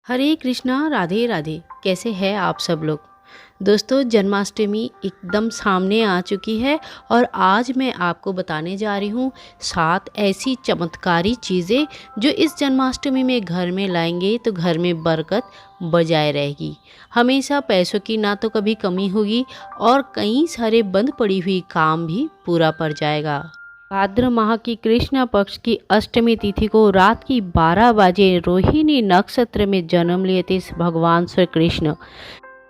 हरे कृष्णा, राधे राधे। कैसे हैं आप सब लोग। दोस्तों, जन्माष्टमी एकदम सामने आ चुकी है और आज मैं आपको बताने जा रही हूँ 7 ऐसी चमत्कारी चीज़ें जो इस जन्माष्टमी में घर में लाएंगे तो घर में बरकत बजाय रहेगी। हमेशा पैसों की ना तो कभी कमी होगी और कई सारे बंद पड़ी हुई काम भी पूरा पड़ जाएगा। भाद्र माह की कृष्ण पक्ष की अष्टमी तिथि को रात की 12 बजे रोहिणी नक्षत्र में जन्म लिए थे भगवान श्री कृष्ण।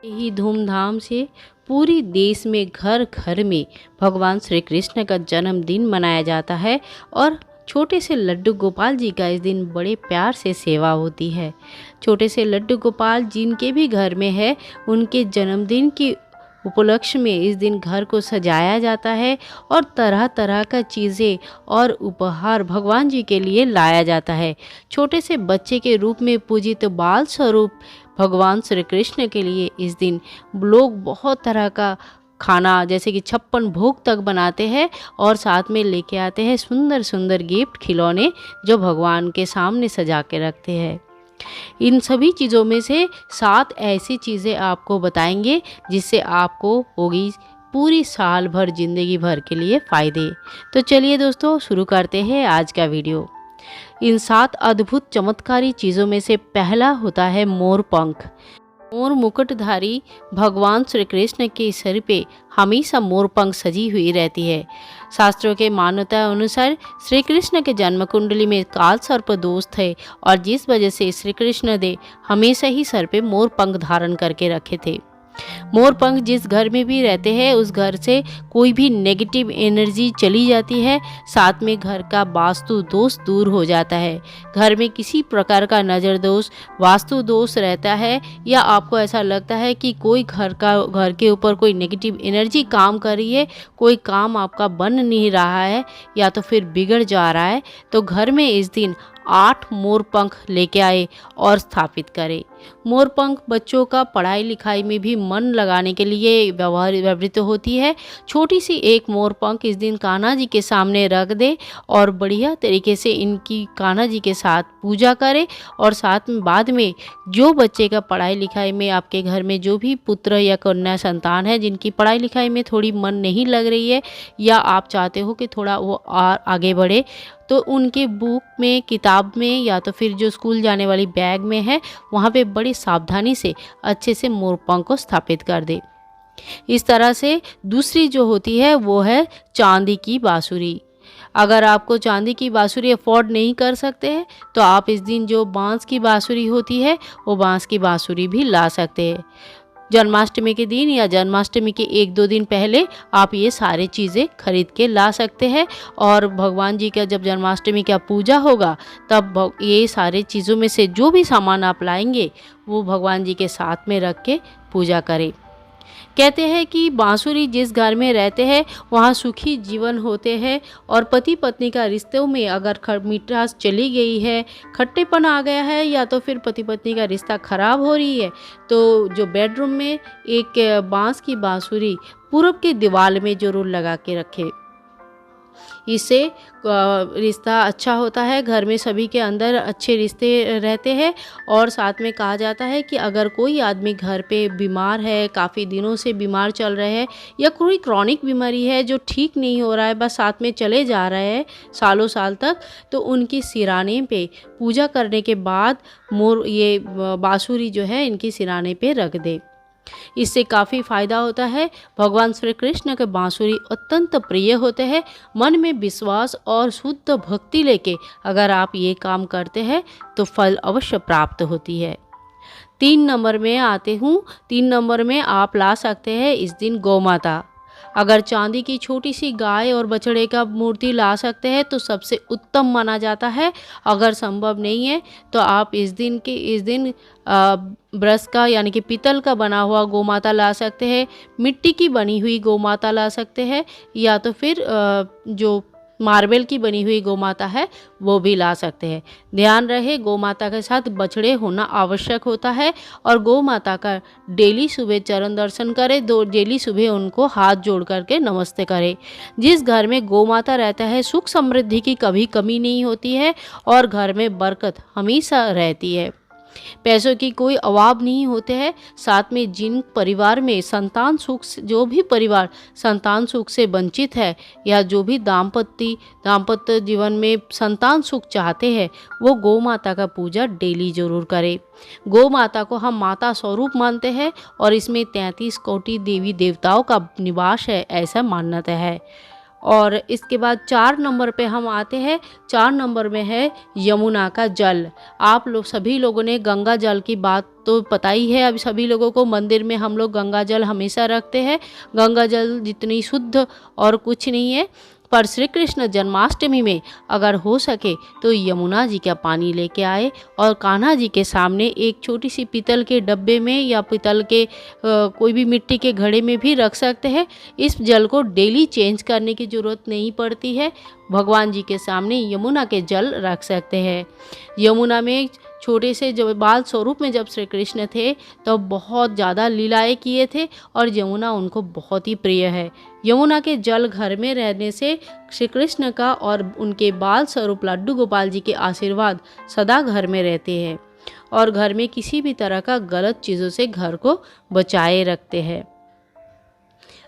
यही धूमधाम से पूरी देश में घर घर में भगवान श्री कृष्ण का जन्मदिन मनाया जाता है और छोटे से लड्डू गोपाल जी का इस दिन बड़े प्यार से सेवा होती है। छोटे से लड्डू गोपाल जिनके भी घर में है, उनके जन्मदिन की उपलक्ष्य में इस दिन घर को सजाया जाता है और तरह तरह का चीज़ें और उपहार भगवान जी के लिए लाया जाता है। छोटे से बच्चे के रूप में पूजित बाल स्वरूप भगवान श्री कृष्ण के लिए इस दिन लोग बहुत तरह का खाना जैसे कि 56 भोग तक बनाते हैं और साथ में लेके आते हैं सुंदर सुंदर गिफ्ट खिलौने जो भगवान के सामने सजा के रखते हैं। इन सभी चीज़ों में से 7 ऐसी चीज़ें आपको बताएंगे जिससे आपको होगी पूरी साल भर जिंदगी भर के लिए फ़ायदे। तो चलिए दोस्तों, शुरू करते हैं आज का वीडियो। इन 7 अद्भुत चमत्कारी चीज़ों में से पहला होता है मोर पंख। मोर मुकुटधारी भगवान श्री कृष्ण के सिर पे हमेशा मोर पंख सजी हुई रहती है। शास्त्रों के मान्यता अनुसार श्री कृष्ण के जन्म कुंडली में काल सर्प दोष थे और जिस वजह से श्री कृष्ण देव हमेशा ही सर पे मोर पंख धारण करके रखे थे। मोर पंख जिस घर में भी रहते हैं उस घर से कोई भी नेगेटिव एनर्जी चली जाती है, साथ में घर का वास्तु दोष दूर हो जाता है। घर में किसी प्रकार का नज़र दोष, वास्तु दोष रहता है या आपको ऐसा लगता है कि कोई घर के ऊपर कोई नेगेटिव एनर्जी काम कर रही है, कोई काम आपका बन नहीं रहा है या तो फिर बिगड़ जा रहा है, तो घर में इस दिन 8 मोर पंख लेके आए और स्थापित करें। मोर पंख बच्चों का पढ़ाई लिखाई में भी मन लगाने के लिए व्यवहृत होती है। छोटी सी एक मोर पंख इस दिन कान्हा जी के सामने रख दे और बढ़िया तरीके से इनकी कान्हा जी के साथ पूजा करें और साथ में बाद में जो बच्चे का पढ़ाई लिखाई में आपके घर में जो भी पुत्र या कन्या संतान है जिनकी पढ़ाई लिखाई में थोड़ी मन नहीं लग रही है या आप चाहते हो कि थोड़ा वो आगे बढ़े, तो उनके बुक में, किताब में या तो फिर जो स्कूल जाने वाली बैग में है वहाँ पे बड़ी सावधानी से अच्छे से मोर पंख को स्थापित कर दे। इस तरह से दूसरी जो होती है वो है चांदी की बांसुरी। अगर आपको चांदी की बांसुरी अफोर्ड नहीं कर सकते हैं तो आप इस दिन जो बांस की बांसुरी होती है वो बांस की बांसुरी भी ला सकते हैं। जन्माष्टमी के दिन या जन्माष्टमी के 1-2 दिन पहले आप ये सारी चीज़ें खरीद के ला सकते हैं और भगवान जी का जब जन्माष्टमी का पूजा होगा तब ये सारे चीज़ों में से जो भी सामान आप लाएंगे वो भगवान जी के साथ में रख के पूजा करें। कहते हैं कि बांसुरी जिस घर में रहते हैं वहाँ सुखी जीवन होते हैं और पति पत्नी का रिश्तों में अगर मिठास चली गई है, खट्टेपन आ गया है या तो फिर पति पत्नी का रिश्ता खराब हो रही है, तो जो बेडरूम में एक बांस की बांसुरी पूरब के दीवार में ज़रूर लगा के रखें। इससे रिश्ता अच्छा होता है, घर में सभी के अंदर अच्छे रिश्ते रहते हैं। और साथ में कहा जाता है कि अगर कोई आदमी घर पे बीमार है, काफ़ी दिनों से बीमार चल रहे हैं या कोई क्रॉनिक बीमारी है जो ठीक नहीं हो रहा है, बस साथ में चले जा रहे हैं सालों साल तक, तो उनकी सिराने पे पूजा करने के बाद ये बांसुरी जो है इनकी सिराने पे रख दे। इससे काफ़ी फायदा होता है। भगवान श्री कृष्ण के बांसुरी अत्यंत प्रिय होते हैं। मन में विश्वास और शुद्ध भक्ति लेके अगर आप ये काम करते हैं तो फल अवश्य प्राप्त होती है। 3 नंबर में आते हूँ। 3 नंबर में आप ला सकते हैं इस दिन गौ माता। अगर चांदी की छोटी सी गाय और बछड़े का मूर्ति ला सकते हैं तो सबसे उत्तम माना जाता है। अगर संभव नहीं है तो आप इस दिन ब्रश का यानी कि पीतल का बना हुआ गौ माता ला सकते हैं, मिट्टी की बनी हुई गौ माता ला सकते हैं या तो फिर जो मार्बल की बनी हुई गौ माता है वो भी ला सकते हैं। ध्यान रहे गौ माता के साथ बछड़े होना आवश्यक होता है और गौ माता का डेली सुबह चरण दर्शन करें, डेली सुबह उनको हाथ जोड़ करके नमस्ते करें। जिस घर में गौ माता रहता है सुख समृद्धि की कभी कमी नहीं होती है और घर में बरकत हमेशा रहती है। पैसों की कोई अभाव नहीं होते हैं। साथ में जिन परिवार में संतान सुख जो भी परिवार संतान सुख से वंचित है या जो भी दाम्पत्य जीवन में संतान सुख चाहते हैं, वो गौ माता का पूजा डेली जरूर करें। गौ माता को हम माता स्वरूप मानते हैं और इसमें 33 कोटि देवी देवताओं का निवास है, ऐसा मान्यता है। और इसके बाद 4 नंबर पे हम आते हैं। 4 नंबर में है यमुना का जल। आप लोग सभी लोगों ने गंगा जल की बात तो पता ही है। अभी सभी लोगों को मंदिर में हम लोग गंगा जल हमेशा रखते हैं। गंगा जल जितनी शुद्ध और कुछ नहीं है। पर श्री कृष्ण जन्माष्टमी में अगर हो सके तो यमुना जी का पानी लेके आए और कान्हा जी के सामने एक छोटी सी पीतल के डब्बे में या पीतल के कोई भी मिट्टी के घड़े में भी रख सकते हैं। इस जल को डेली चेंज करने की ज़रूरत नहीं पड़ती है। भगवान जी के सामने यमुना के जल रख सकते हैं। यमुना में छोटे से जब बाल स्वरूप में जब श्री कृष्ण थे तो बहुत ज़्यादा लीलाएँ किए थे और यमुना उनको बहुत ही प्रिय है। यमुना के जल घर में रहने से श्री कृष्ण का और उनके बाल स्वरूप लड्डू गोपाल जी के आशीर्वाद सदा घर में रहते हैं और घर में किसी भी तरह का गलत चीज़ों से घर को बचाए रखते हैं।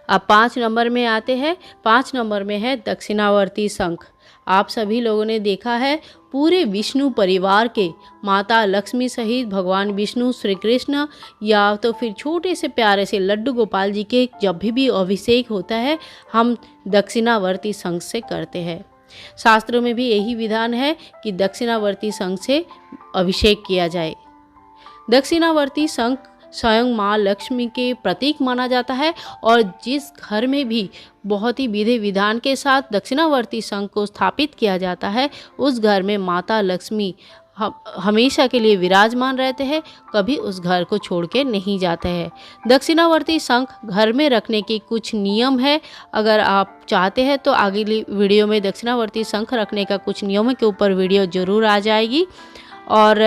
अब 5 नंबर में आते हैं। 5 नंबर में है दक्षिणावर्ती शंख। आप सभी लोगों ने देखा है पूरे विष्णु परिवार के माता लक्ष्मी सहित भगवान विष्णु, श्री कृष्ण या तो फिर छोटे से प्यारे से लड्डू गोपाल जी के जब भी अभिषेक होता है हम दक्षिणावर्ती शंख से करते हैं। शास्त्रों में भी यही विधान है कि दक्षिणावर्ती शंख से अभिषेक किया जाए। दक्षिणावर्ती शंख स्वयं माँ लक्ष्मी के प्रतीक माना जाता है और जिस घर में भी बहुत ही विधि विधान के साथ दक्षिणावर्ती शंख को स्थापित किया जाता है उस घर में माता लक्ष्मी हमेशा के लिए विराजमान रहते हैं, कभी उस घर को छोड़ के नहीं जाते हैं। दक्षिणावर्ती शंख घर में रखने की कुछ नियम है। अगर आप चाहते हैं तो अगली वीडियो में दक्षिणावर्ती शंख रखने का कुछ नियमों के ऊपर वीडियो ज़रूर आ जाएगी। और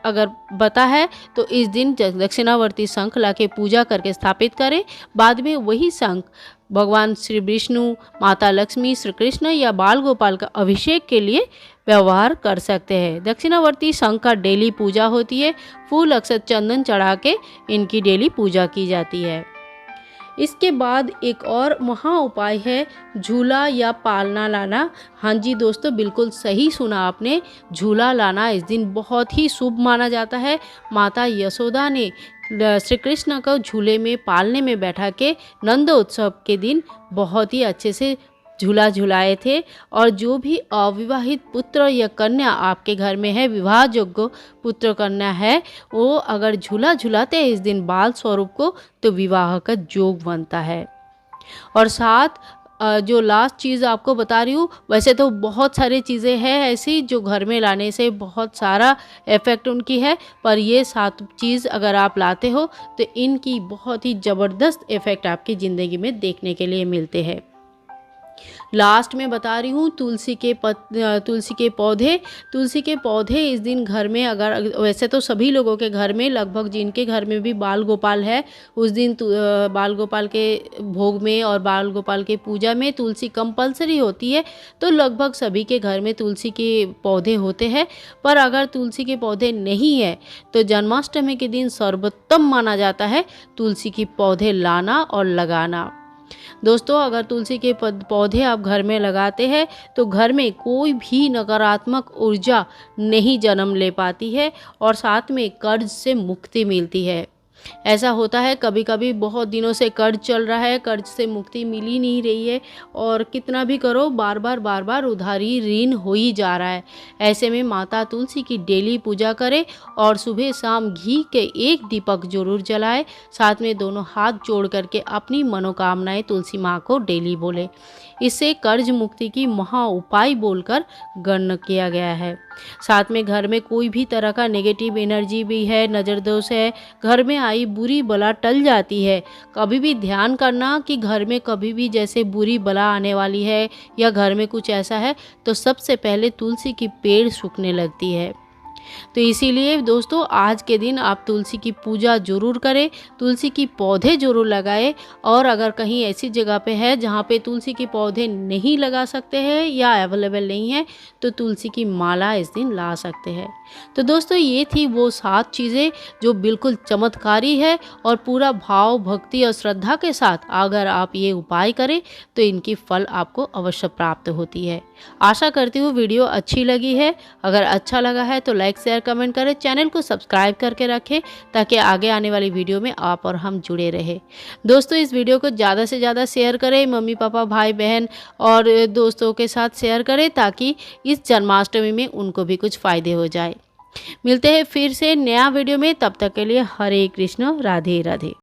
अगर बता है तो इस दिन दक्षिणावर्ती शंख लाके पूजा करके स्थापित करें। बाद में वही शंख भगवान श्री विष्णु, माता लक्ष्मी, श्री कृष्ण या बाल गोपाल का अभिषेक के लिए व्यवहार कर सकते हैं। दक्षिणावर्ती शंख का डेली पूजा होती है। फूल अक्षत चंदन चढ़ा के इनकी डेली पूजा की जाती है। इसके बाद एक और महा उपाय है झूला या पालना लाना। हाँ जी दोस्तों, बिल्कुल सही सुना आपने। झूला लाना इस दिन बहुत ही शुभ माना जाता है। माता यशोदा ने श्री कृष्ण को झूले में पालने में बैठा के नंद उत्सव के दिन बहुत ही अच्छे से झूला झुलाए थे। और जो भी अविवाहित पुत्र या कन्या आपके घर में है, विवाह योग्य पुत्र कन्या है, वो अगर झूला झुलाते हैं इस दिन बाल स्वरूप को तो विवाह का योग बनता है। और साथ जो लास्ट चीज़ आपको बता रही हूँ, वैसे तो बहुत सारी चीज़ें हैं ऐसी जो घर में लाने से बहुत सारा इफ़ेक्ट उनकी है, पर ये 7 चीज़ अगर आप लाते हो तो इनकी बहुत ही ज़बरदस्त इफ़ेक्ट आपकी ज़िंदगी में देखने के लिए मिलते हैं। लास्ट में बता रही हूँ तुलसी के पौधे। तुलसी के पौधे इस दिन घर में अगर वैसे तो सभी लोगों के घर में लगभग जिनके घर में भी बाल गोपाल है उस दिन बाल गोपाल के भोग में और बाल गोपाल के पूजा में तुलसी कंपलसरी होती है। तो लगभग सभी के घर में तुलसी के पौधे होते हैं। पर अगर तुलसी के पौधे नहीं है तो जन्माष्टमी के दिन सर्वोत्तम माना जाता है तुलसी के पौधे लाना और लगाना। दोस्तों, अगर तुलसी के पौधे आप घर में लगाते हैं तो घर में कोई भी नकारात्मक ऊर्जा नहीं जन्म ले पाती है और साथ में कर्ज से मुक्ति मिलती है। ऐसा होता है कभी कभी बहुत दिनों से कर्ज चल रहा है, कर्ज से मुक्ति मिल ही नहीं रही है और कितना भी करो बार बार उधारी ऋण हो ही जा रहा है। ऐसे में माता तुलसी की डेली पूजा करें और सुबह शाम घी के 1 दीपक जरूर जलाए। साथ में दोनों हाथ जोड़ करके अपनी मनोकामनाएं तुलसी माँ को डेली बोले। इससे कर्ज मुक्ति की महा उपाय बोलकर गण्य किया गया है। साथ में घर में कोई भी तरह का नेगेटिव एनर्जी भी है, नज़र दोष है, घर में आई बुरी बला टल जाती है। कभी भी ध्यान करना कि घर में कभी भी जैसे बुरी बला आने वाली है या घर में कुछ ऐसा है तो सबसे पहले तुलसी की पेड़ सूखने लगती है। तो इसीलिए दोस्तों आज के दिन आप तुलसी की पूजा ज़रूर करें, तुलसी की पौधे ज़रूर लगाएं। और अगर कहीं ऐसी जगह पे है जहाँ पे तुलसी के पौधे नहीं लगा सकते हैं या अवेलेबल नहीं है, तो तुलसी की माला इस दिन ला सकते हैं। तो दोस्तों ये थी वो 7 चीज़ें जो बिल्कुल चमत्कारी है, और पूरा भाव, भक्ति और श्रद्धा के साथ अगर आप ये उपाय करें तो इनकी फल आपको अवश्य प्राप्त होती है। आशा करती हूँ वीडियो अच्छी लगी है। अगर अच्छा लगा है तो लाइक, शेयर, कमेंट करें, चैनल को सब्सक्राइब करके रखें ताकि आगे आने वाली वीडियो में आप और हम जुड़े रहें। दोस्तों इस वीडियो को ज़्यादा से ज़्यादा शेयर करें, मम्मी पापा, भाई बहन और दोस्तों के साथ शेयर करें ताकि इस जन्माष्टमी में उनको भी कुछ फ़ायदे हो जाए। मिलते हैं फिर से नया वीडियो में, तब तक के लिए हरे कृष्ण, राधे राधे।